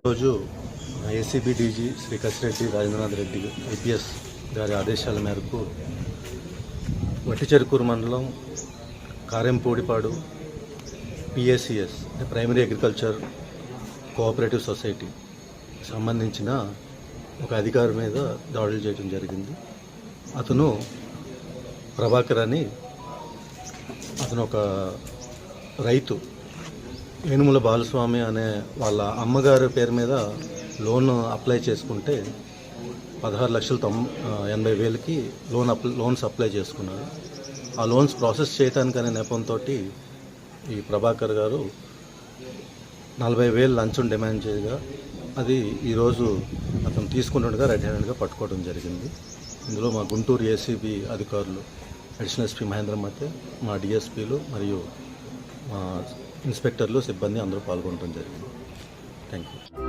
రోజు ACB DG Shri Kasireddy Rajendranath Reddy IPS గారి ఆదేశాల మేరకు వట్టిచెరుకూరు మండలం Karempudipadu PACS primary agriculture cooperative society సంబంధించిన ఒక అధికారి మీద దాడులు చేయడం జరిగింది. అతను ప్రభాకర్ అని, అతను ఒక రైతు. ఏనుముల బాలస్వామి అనే వాళ్ళ అమ్మగారి పేరు మీద లోన్ అప్లై చేసుకుంటే 16,80,000కి లోన్స్ అప్లై చేసుకున్నాడు. ఆ లోన్స్ ప్రాసెస్ చేయడానికి అనే నెపంతో ఈ ప్రభాకర్ గారు 40,000 లంచం డిమాండ్ చేయగా అది ఈరోజు అతను తీసుకుంటుండగా రెడ్ హ్యాండెడ్గా పట్టుకోవడం జరిగింది. ఇందులో మా గుంటూరు ఏసీబీ అధికారులు అడిషనల్ ఎస్పీ మహేంద్ర మతే, మా డిఎస్పీలు మరియు మా ఇన్స్పెక్టర్లు, సిబ్బంది అందరూ పాల్గొనడం జరిగింది. Thank you.